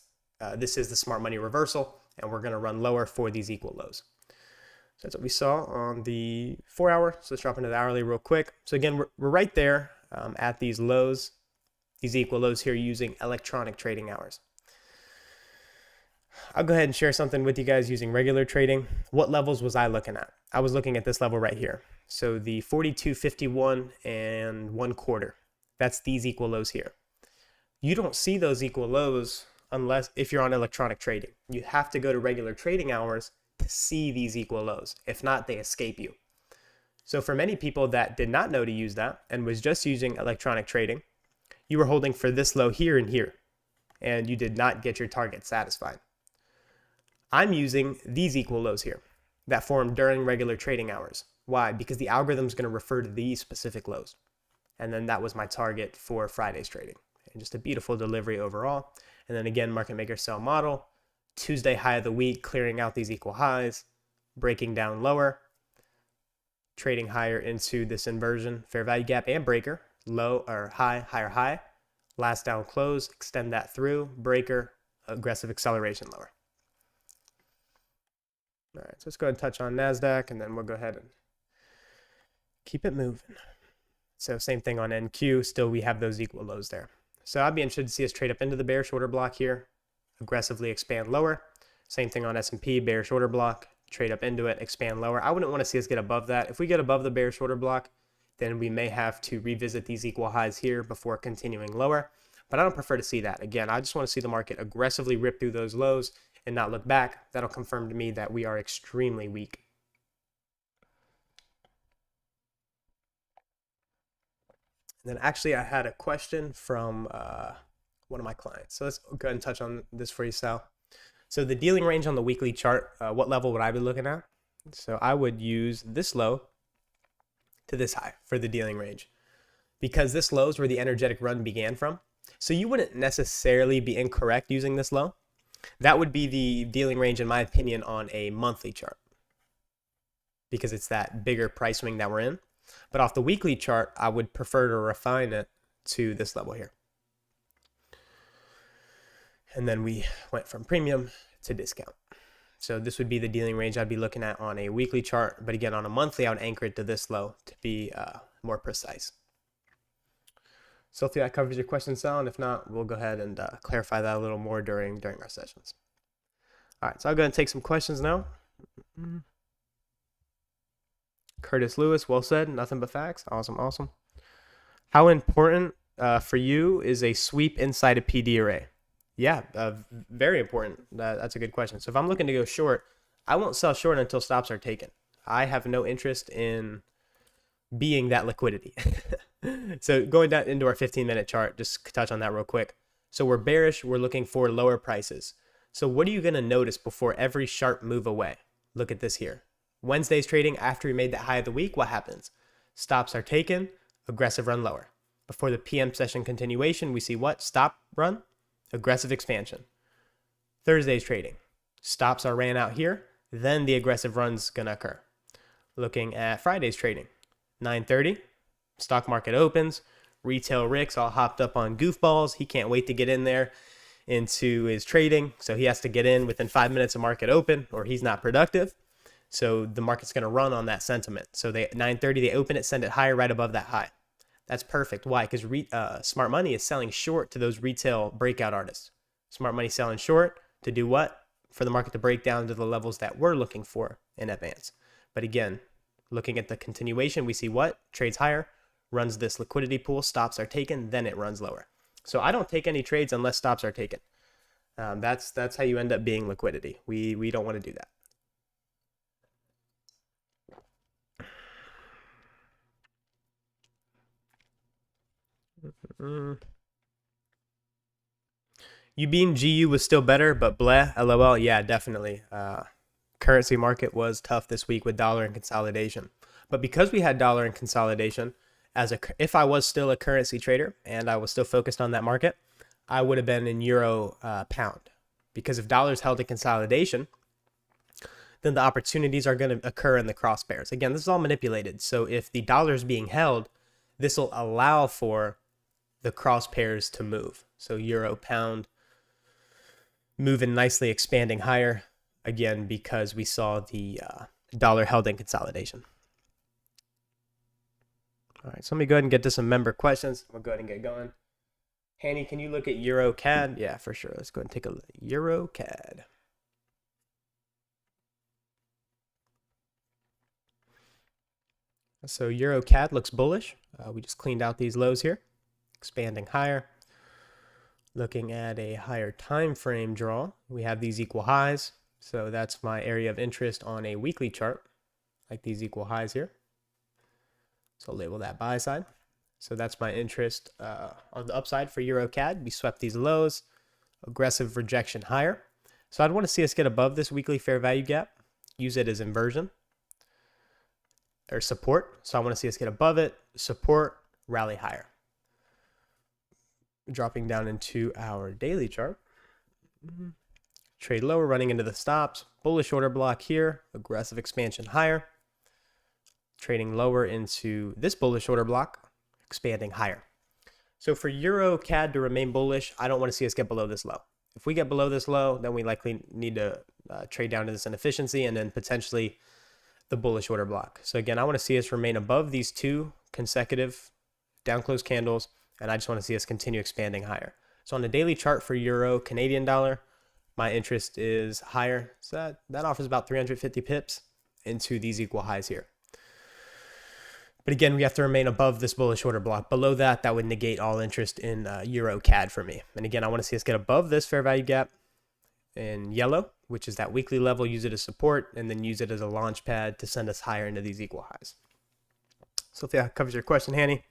[SPEAKER 1] this is the smart money reversal, and we're going to run lower for these equal lows. So that's what we saw on the 4-hour. So let's drop into the hourly real quick. So again, we're right there at these lows, these equal lows here using electronic trading hours. I'll go ahead and share something with you guys using regular trading. What levels was I looking at? I was looking at this level right here. So the 42.51 and 1/4. That's these equal lows here. You don't see those equal lows unless if you're on electronic trading. You have to go to regular trading hours to see these equal lows. If not, they escape you. So for many people that did not know to use that and was just using electronic trading, you were holding for this low here and here, and you did not get your target satisfied. I'm using these equal lows here that form during regular trading hours. Why? Because the algorithm is going to refer to these specific lows. And then that was my target for Friday's trading. And just a beautiful delivery overall. And then again, market maker sell model. Tuesday high of the week, clearing out these equal highs, breaking down lower, trading higher into this inversion, fair value gap and breaker, low or high, higher high, last down close, extend that through, breaker, aggressive acceleration lower. All right, so let's go ahead and touch on NASDAQ, and then we'll go ahead and keep it moving. So same thing on NQ, still we have those equal lows there. So I'd be interested to see us trade up into the bearish order block here, aggressively expand lower. Same thing on S&P, bearish order block, trade up into it, expand lower. I wouldn't want to see us get above that. If we get above the bearish order block, then we may have to revisit these equal highs here before continuing lower. But I don't prefer to see that. Again, I just want to see the market aggressively rip through those lows and not look back, that'll confirm to me that we are extremely weak. And then actually I had a question from one of my clients. So let's go ahead and touch on this for you, Sal. So the dealing range on the weekly chart, what level would I be looking at? So I would use this low to this high for the dealing range, because this low is where the energetic run began from. So you wouldn't necessarily be incorrect using this low. That would be the dealing range, in my opinion, on a monthly chart, because it's that bigger price swing that we're in. But off the weekly chart, I would prefer to refine it to this level here. And then we went from premium to discount. So this would be the dealing range I'd be looking at on a weekly chart. But again, on a monthly, I would anchor it to this low to be more precise. So hopefully that covers your question, Sal. And if not, we'll go ahead and clarify that a little more during our sessions. All right, so I'll go ahead and take some questions now. Curtis Lewis, well said. Nothing but facts. Awesome. How important for you is a sweep inside a PD array? Yeah, very important. That's a good question. So if I'm looking to go short, I won't sell short until stops are taken. I have no interest in being that liquidity. So going down into our 15-minute chart, just touch on that real quick. So we're bearish. We're looking for lower prices. So what are you going to notice before every sharp move away? Look at this here. Wednesday's trading, after we made that high of the week, what happens? Stops are taken, aggressive run lower. Before the PM session continuation, we see what? Stop run, aggressive expansion. Thursday's trading, stops are ran out here, then the aggressive run's gonna occur. Looking at Friday's trading, 9:30, stock market opens, retail Rick's all hopped up on goofballs. He can't wait to get in there into his trading, so he has to get in within 5 minutes of market open or he's not productive. So the market's going to run on that sentiment. So they 9:30, they open it, send it higher right above that high. That's perfect. Why? Because smart money is selling short to those retail breakout artists. Smart money selling short to do what? For the market to break down to the levels that we're looking for in advance. But again, looking at the continuation, we see what? Trades higher, runs this liquidity pool, stops are taken, then it runs lower. So I don't take any trades unless stops are taken. That's how you end up being liquidity. We don't want to do that. You being GU was still better, but bleh, LOL. Yeah, definitely. Currency market was tough this week with dollar and consolidation. But because we had dollar and consolidation, if I was still a currency trader and I was still focused on that market, I would have been in euro pound. Because if dollar's held in consolidation, then the opportunities are going to occur in the cross pairs. Again, this is all manipulated. So if the dollar's being held, this will allow for the cross pairs to move. So euro pound moving nicely, expanding higher, again, because we saw the dollar held in consolidation. All right, so let me go ahead and get to some member questions. We'll go ahead and get going. Hanny, can you look at Euro CAD? Yeah, for sure. Let's go ahead and take a look at Euro CAD. So Euro CAD looks bullish. We just cleaned out these lows here, expanding higher. Looking at a higher time frame draw, we have these equal highs. So that's my area of interest on a weekly chart, like these equal highs here. So I'll label that buy side. So that's my interest on the upside for Euro CAD. We swept these lows, aggressive rejection higher. So I'd want to see us get above this weekly fair value gap, use it as inversion or support. So I want to see us get above it, support, rally higher. Dropping down into our daily chart. Trade lower, running into the stops. Bullish order block here, aggressive expansion higher. Trading lower into this bullish order block, expanding higher. So for Euro CAD to remain bullish, I don't want to see us get below this low. If we get below this low, then we likely need to trade down to this inefficiency and then potentially the bullish order block. So again, I want to see us remain above these two consecutive down close candles, and I just want to see us continue expanding higher. So on the daily chart for Euro Canadian dollar, my interest is higher. So that offers about 350 pips into these equal highs here. But again, we have to remain above this bullish order block. Below that, that would negate all interest in Euro CAD for me. And again, I want to see us get above this fair value gap in yellow, which is that weekly level, use it as support, and then use it as a launch pad to send us higher into these equal highs. So if that covers your question, Hanny.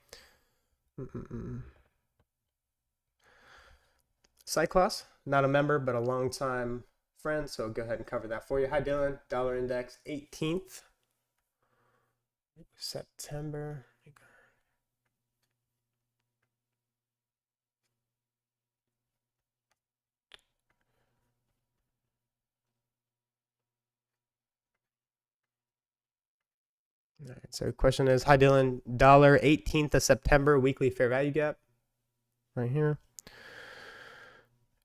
[SPEAKER 1] Cycloss, not a member, but a long-time friend, so I'll go ahead and cover that for you. Hi, Dylan. Dollar index 18th September. All right, so question is, hi, Dylan. Dollar 18th of September, weekly fair value gap right here.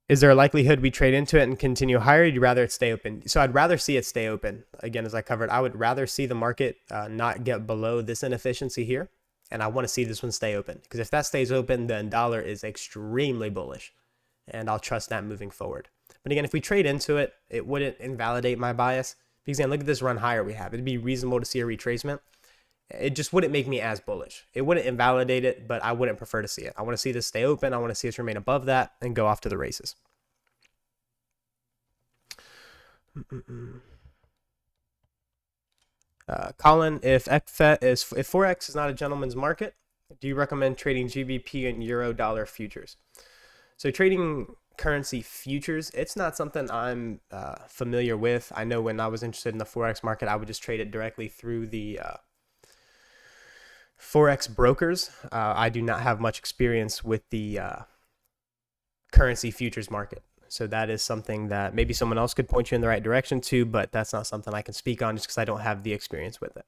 [SPEAKER 1] Is there a likelihood we trade into it and continue higher? Or would you rather it stay open? So I'd rather see it stay open. Again, as I covered, I would rather see the market not get below this inefficiency here. And I want to see this one stay open. Because if that stays open, then dollar is extremely bullish. And I'll trust that moving forward. But again, if we trade into it, it wouldn't invalidate my bias. Because again, look at this run higher we have. It'd be reasonable to see a retracement. It just wouldn't make me as bullish. It wouldn't invalidate it, but I wouldn't prefer to see it. I want to see this stay open. I want to see us remain above that and go off to the races. Colin, if Forex is not a gentleman's market, do you recommend trading GBP and Euro dollar futures? So trading currency futures, it's not something I'm familiar with. I know when I was interested in the Forex market, I would just trade it directly through the Forex brokers. I do not have much experience with the currency futures market. So that is something that maybe someone else could point you in the right direction to, but that's not something I can speak on just because I don't have the experience with it.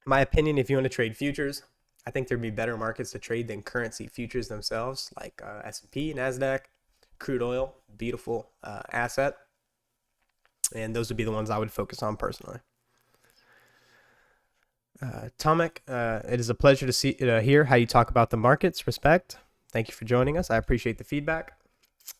[SPEAKER 1] My opinion, if you want to trade futures, I think there'd be better markets to trade than currency futures themselves, like S&P, NASDAQ, crude oil, beautiful asset. And those would be the ones I would focus on personally. Tomek, it is a pleasure to hear how you talk about the markets. Respect. Thank you for joining us. I appreciate the feedback.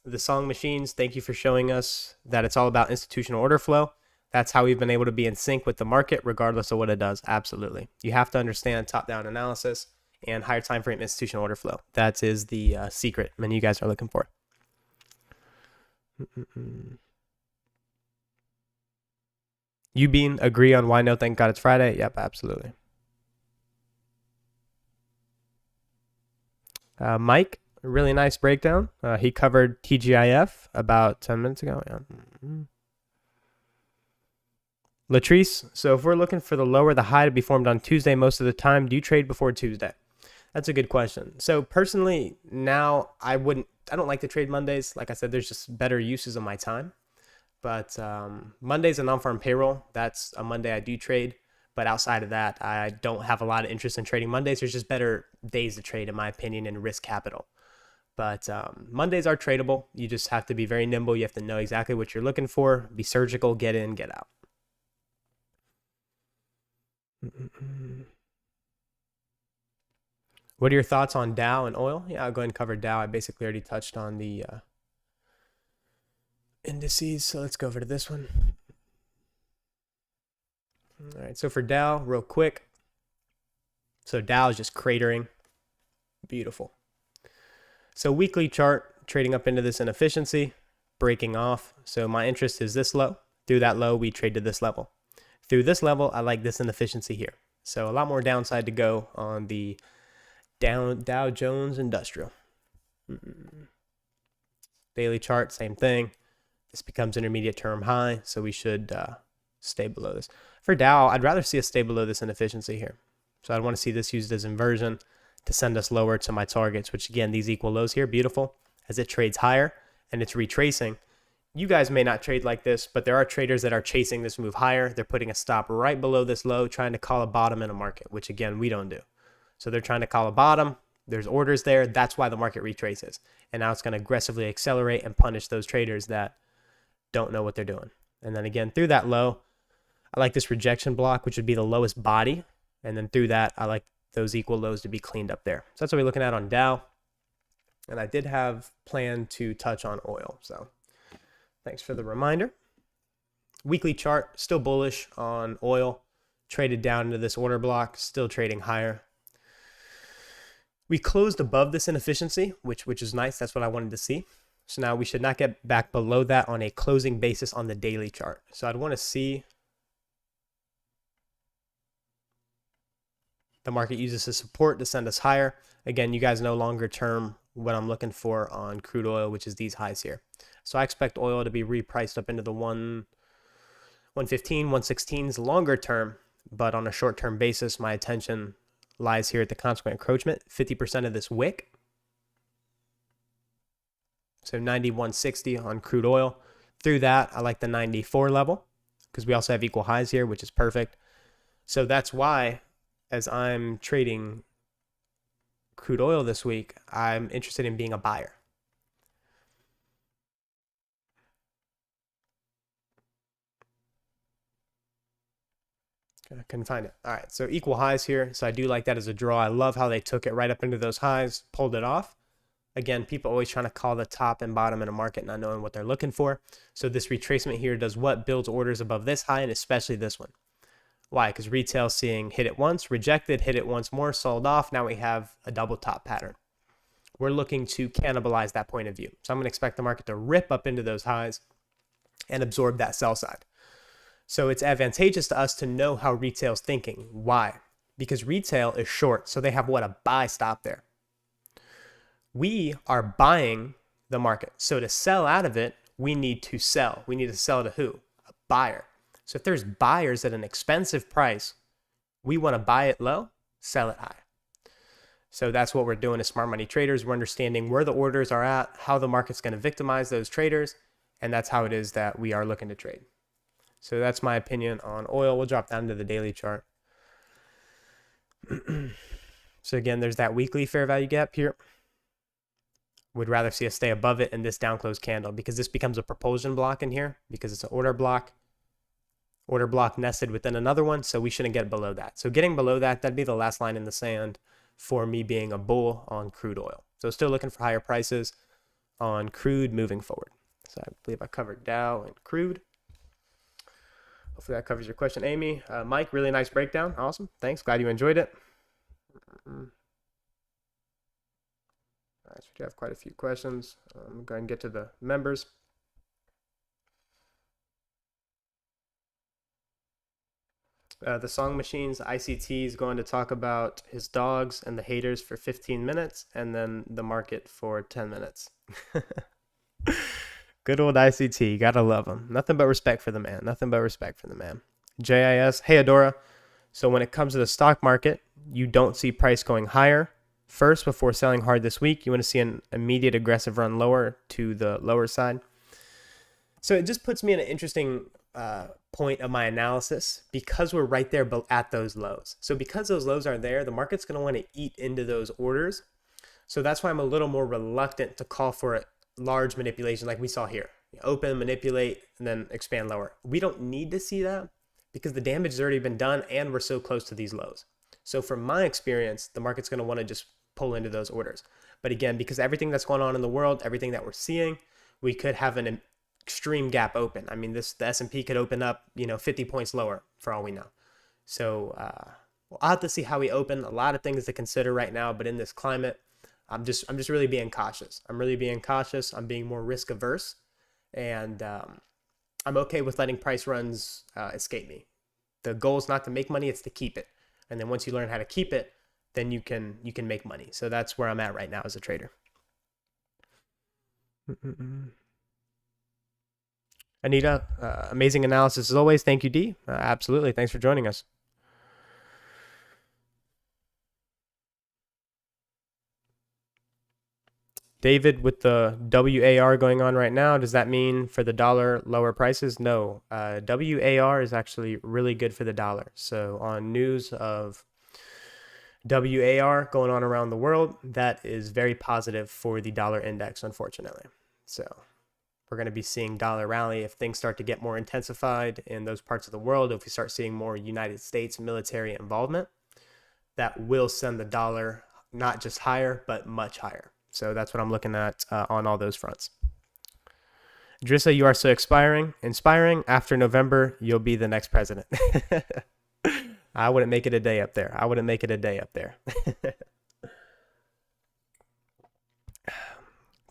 [SPEAKER 1] The Song Machines, thank you for showing us that it's all about institutional order flow. That's how we've been able to be in sync with the market regardless of what it does. Absolutely. You have to understand top-down analysis and higher time frame institutional order flow. That is the secret and you guys are looking for. You being agree on why no thank God it's Friday? Yep, absolutely. Mike, really nice breakdown. He covered TGIF about 10 minutes ago. Yeah. Latrice, so if we're looking for the low or the high to be formed on Tuesday most of the time, do you trade before Tuesday? That's a good question. So personally, now I don't like to trade Mondays. Like I said, there's just better uses of my time. But Monday's a non-farm payroll. That's a Monday I do trade. But outside of that, I don't have a lot of interest in trading Mondays. There's just better days to trade, in my opinion, and risk capital. But Mondays are tradable. You just have to be very nimble. You have to know exactly what you're looking for. Be surgical, get in, get out. What are your thoughts on Dow and oil? Yeah, I'll go ahead and cover Dow. I basically already touched on the indices. So let's go over to this one. All right, so for Dow, real quick. So Dow is just cratering. Beautiful. So weekly chart, trading up into this inefficiency, breaking off. So my interest is this low. Through that low, we trade to this level. Through this level, I like this inefficiency here. So a lot more downside to go on the Dow Jones Industrial. Daily chart, same thing. This becomes intermediate term high, so we should stay below this. For Dow, I'd rather see us stay below this inefficiency here. So I'd want to see this used as inversion to send us lower to my targets, which again, these equal lows here, beautiful. As it trades higher and it's retracing, you guys may not trade like this, but there are traders that are chasing this move higher. They're putting a stop right below this low, trying to call a bottom in a market, which again, we don't do. So they're trying to call a bottom. There's orders there. That's why the market retraces. And now it's going to aggressively accelerate and punish those traders that don't know what they're doing. And then again, through that low, I like this rejection block, which would be the lowest body. And then through that, I like those equal lows to be cleaned up there. So that's what we're looking at on Dow. And I did have planned to touch on oil. So thanks for the reminder. Weekly chart, still bullish on oil. Traded down into this order block, still trading higher. We closed above this inefficiency, which is nice. That's what I wanted to see. So now we should not get back below that on a closing basis on the daily chart. So I'd want to see the market uses as support to send us higher. Again, you guys know longer term what I'm looking for on crude oil, which is these highs here. So I expect oil to be repriced up into the 115, 116s longer term, but on a short term basis, my attention lies here at the consequent encroachment, 50% of this wick. So 91.60 on crude oil. Through that, I like the 94 level because we also have equal highs here, which is perfect. So that's why, as I'm trading crude oil this week, I'm interested in being a buyer. I couldn't find it. All right, so equal highs here. So I do like that as a draw. I love how they took it right up into those highs, pulled it off. Again, people always trying to call the top and bottom in a market, not knowing what they're looking for. So this retracement here does what? Builds orders above this high, and especially this one. Why? Because retail seeing hit it once, rejected, hit it once more, sold off. Now we have a double top pattern. We're looking to cannibalize that point of view. So I'm going to expect the market to rip up into those highs and absorb that sell side. So it's advantageous to us to know how retail's thinking. Why? Because retail is short, so they have what? A buy stop there. We are buying the market. So to sell out of it, we need to sell. We need to sell to who? A buyer. So if there's buyers at an expensive price, we want to buy it low, sell it high. So that's what we're doing as smart money traders. We're understanding where the orders are at, how the market's going to victimize those traders, and that's how it is that we are looking to trade. So that's my opinion on oil. We'll drop down to the daily chart. So again, there's that weekly fair value gap here. Would rather see us stay above it in this down close candle because this becomes a propulsion block in here because it's an order block nested within another one. So we shouldn't get below that. So getting below that, that'd be the last line in the sand for me being a bull on crude oil. So still looking for higher prices on crude moving forward. So I believe I covered Dow and crude. Hopefully that covers your question, Amy. Mike, really nice breakdown. Awesome. Thanks. Glad you enjoyed it. All right, so we do have quite a few questions. I'm going to get to the members. The Song Machines ICT is going to talk about his dogs and the haters for 15 minutes and then the market for 10 minutes. Good old ICT. Gotta love him. Nothing but respect for the man. Nothing but respect for the man. JIS. Hey, Adora. So when it comes to the stock market, you don't see price going higher first before selling hard this week. You want to see an immediate aggressive run lower to the lower side. So it just puts me in an interesting point of my analysis because we're right there at those lows. So because those lows are there, the market's going to want to eat into those orders. So that's why I'm a little more reluctant to call for a large manipulation like we saw here. Open, manipulate, and then expand lower. We don't need to see that because the damage has already been done and we're so close to these lows. So from my experience, the market's going to want to just pull into those orders. But again, because everything that's going on in the world, everything that we're seeing, we could have an extreme gap open. I mean, the S&P could open up, 50 points lower for all we know. So I'll have to see how we open. A lot of things to consider right now, but in this climate, I'm just really being cautious. I'm really being cautious. I'm being more risk averse, and I'm okay with letting price runs escape me. The goal is not to make money; it's to keep it. And then once you learn how to keep it, then you can make money. So that's where I'm at right now as a trader. Anita, amazing analysis as always. Thank you, D. Absolutely. Thanks for joining us. David, with the WAR going on right now, does that mean for the dollar lower prices? No. WAR is actually really good for the dollar. So on news of WAR going on around the world, that is very positive for the dollar index, unfortunately. So we're going to be seeing dollar rally if things start to get more intensified in those parts of the world. If we start seeing more United States military involvement, that will send the dollar not just higher, but much higher. So that's what I'm looking at on all those fronts. Drissa, you are so inspiring. After November, you'll be the next president. I wouldn't make it a day up there.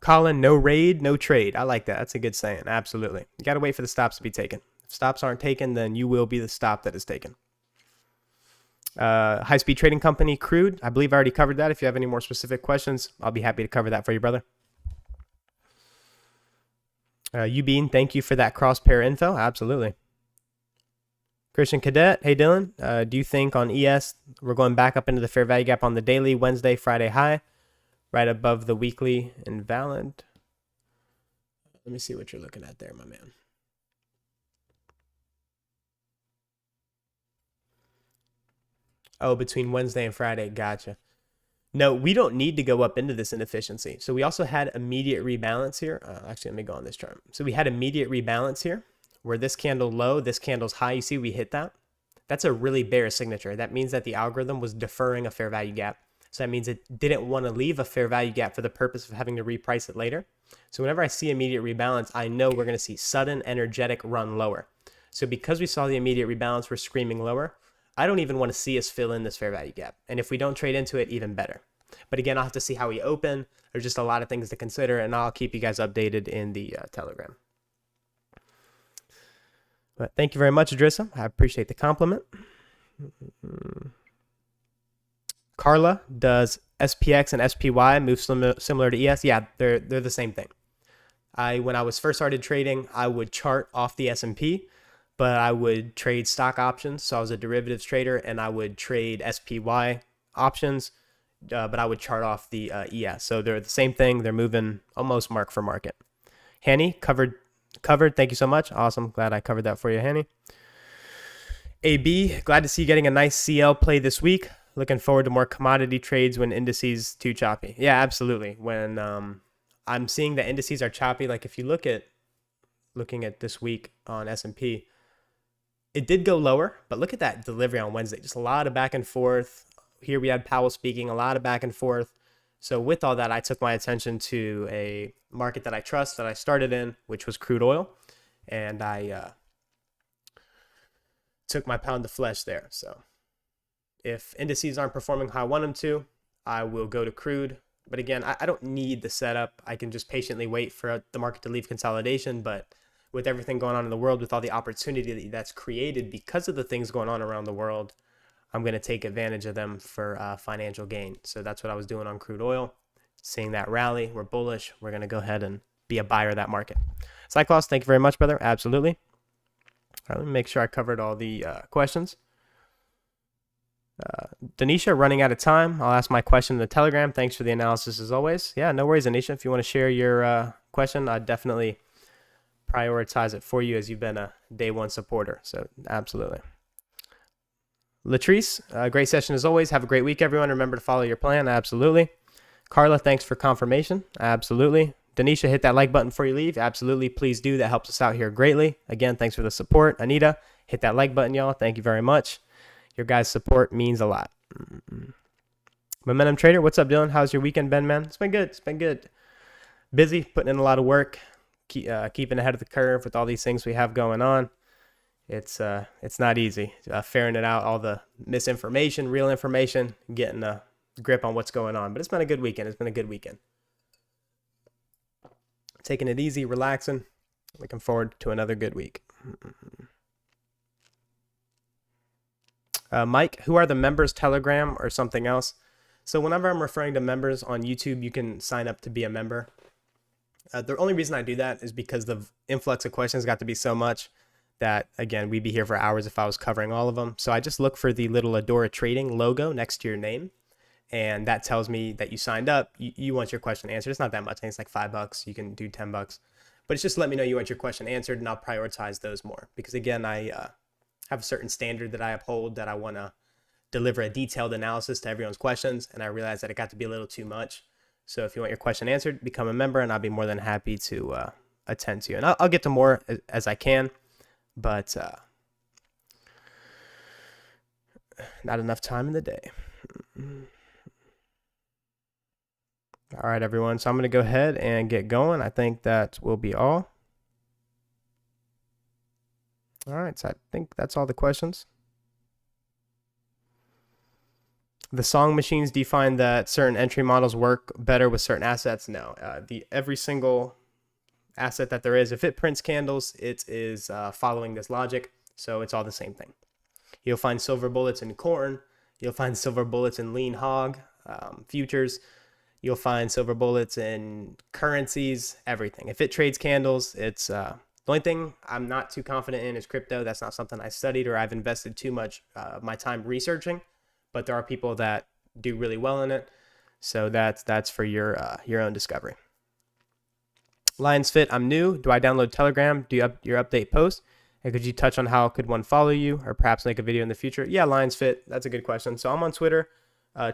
[SPEAKER 1] Colin, no raid, no trade. I like that. That's a good saying. Absolutely. You got to wait for the stops to be taken. If stops aren't taken, then you will be the stop that is taken. High-speed trading company, Crude. I believe I already covered that. If you have any more specific questions, I'll be happy to cover that for you, brother. Bean, thank you for that cross-pair info. Absolutely. Christian Cadet, hey Dylan, do you think on ES we're going back up into the fair value gap on the daily, Wednesday, Friday high, right above the weekly invalid? Let me see what you're looking at there, my man. Oh, between Wednesday and Friday. Gotcha. No, we don't need to go up into this inefficiency. So we also had immediate rebalance here. Actually, let me go on this chart. So we had immediate rebalance here where this candle low, this candle's high. You see we hit that. That's a really bearish signature. That means that the algorithm was deferring a fair value gap. So that means it didn't want to leave a fair value gap for the purpose of having to reprice it later. So whenever I see immediate rebalance, I know we're going to see sudden energetic run lower. So because we saw the immediate rebalance, we're screaming lower. I don't even want to see us fill in this fair value gap. And if we don't trade into it, even better. But again, I'll have to see how we open. There's just a lot of things to consider, and I'll keep you guys updated in the Telegram. But thank you very much, Adrissa. I appreciate the compliment. Carla, does SPX and SPY move similar to ES? Yeah, they're the same thing. When I was first started trading, I would chart off the S&P, but I would trade stock options. So I was a derivatives trader, and I would trade SPY options, but I would chart off the ES. So they're the same thing. They're moving almost mark for market. Hanny, covered. Thank you so much. Awesome. Glad I covered that for you, Hanny. AB, glad to see you getting a nice CL play this week. Looking forward to more commodity trades when indices too choppy. Yeah, absolutely. When I'm seeing that indices are choppy, like if you looking at this week on S&P, it did go lower, but look at that delivery on Wednesday. Just a lot of back and forth. Here we had Powell speaking, a lot of back and forth. So with all that, I took my attention to a market that I trust, that I started in, which was crude oil. And I took my pound of flesh there. So if indices aren't performing how I want them to, I will go to crude. But again, I don't need the setup. I can just patiently wait for the market to leave consolidation. But with everything going on in the world, with all the opportunity that's created because of the things going on around the world, I'm going to take advantage of them for financial gain. So that's what I was doing on crude oil. Seeing that rally, we're bullish. We're going to go ahead and be a buyer of that market. Cyclops, thank you very much, brother. Absolutely. All right, let me make sure I covered all the questions. Denisha, running out of time. I'll ask my question in the Telegram. Thanks for the analysis as always. Yeah, no worries, Denisha. If you want to share your question, I'd definitely prioritize it for you as you've been a day one supporter. So absolutely. Latrice, great session as always. Have a great week, everyone. Remember to follow your plan. Absolutely. Carla, thanks for confirmation. Absolutely. Denisha, hit that like button before you leave. Absolutely. Please do. That helps us out here greatly. Again, thanks for the support. Anita, hit that like button, y'all. Thank you very much. Your guys' support means a lot. Momentum Trader, what's up, Dylan? How's your weekend been, man? It's been good. It's been good. Busy, putting in a lot of work, keeping ahead of the curve with all these things we have going on. It's not easy ferreting it out, all the misinformation, real information, getting a grip on what's going on. But it's been a good weekend. It's been a good weekend. Taking it easy, relaxing. Looking forward to another good week. Mike, who are the members? Telegram or something else? So whenever I'm referring to members on YouTube, you can sign up to be a member. The only reason I do that is because the influx of questions got to be so much that, again, we'd be here for hours if I was covering all of them. So I just look for the little Adora Trading logo next to your name. And that tells me that you signed up. You want your question answered. It's not that much. I think it's like $5. You can do $10. But it's just let me know you want your question answered, and I'll prioritize those more. Because, again, I have a certain standard that I uphold, that I want to deliver a detailed analysis to everyone's questions. And I realized that it got to be a little too much. So if you want your question answered, become a member, and I'll be more than happy to attend to you. And I'll get to more as I can. But not enough time in the day. All right, everyone. So I'm going to go ahead and get going. I think that will be all. All right. So I think that's all the questions. The song machines, do you find that certain entry models work better with certain assets? No. Every single asset that there is, if it prints candles, it is following this logic. So it's all the same thing. You'll find silver bullets in corn. You'll find silver bullets in lean hog futures. You'll find silver bullets in currencies, everything. If it trades candles, it's the only thing I'm not too confident in is crypto. That's not something I studied or I've invested too much of my time researching. But there are people that do really well in it. So that's for your own discovery. Lions Fit, I'm new. Do I download Telegram? Do you your update post? And could you touch on how could one follow you or perhaps make a video in the future? Yeah, Lions Fit, that's a good question. So I'm on Twitter.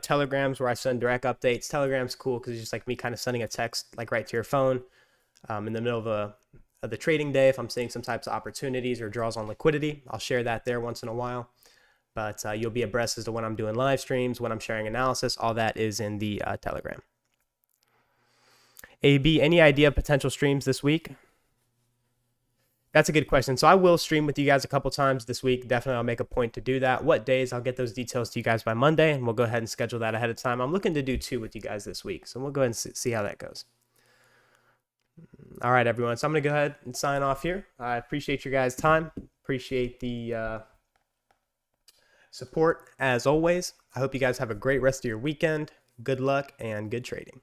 [SPEAKER 1] Telegram's where I send direct updates. Telegram's cool because it's just like me kind of sending a text like right to your phone in the middle of the trading day. If I'm seeing some types of opportunities or draws on liquidity, I'll share that there once in a while. But you'll be abreast as to when I'm doing live streams, when I'm sharing analysis. All that is in the Telegram. AB, any idea of potential streams this week? That's a good question. So I will stream with you guys a couple times this week. Definitely, I'll make a point to do that. What days? I'll get those details to you guys by Monday, and we'll go ahead and schedule that ahead of time. I'm looking to do 2 with you guys this week, so we'll go ahead and see how that goes. All right, everyone. So I'm going to go ahead and sign off here. I appreciate your guys' time. Appreciate the support as always. I hope you guys have a great rest of your weekend. Good luck and good trading.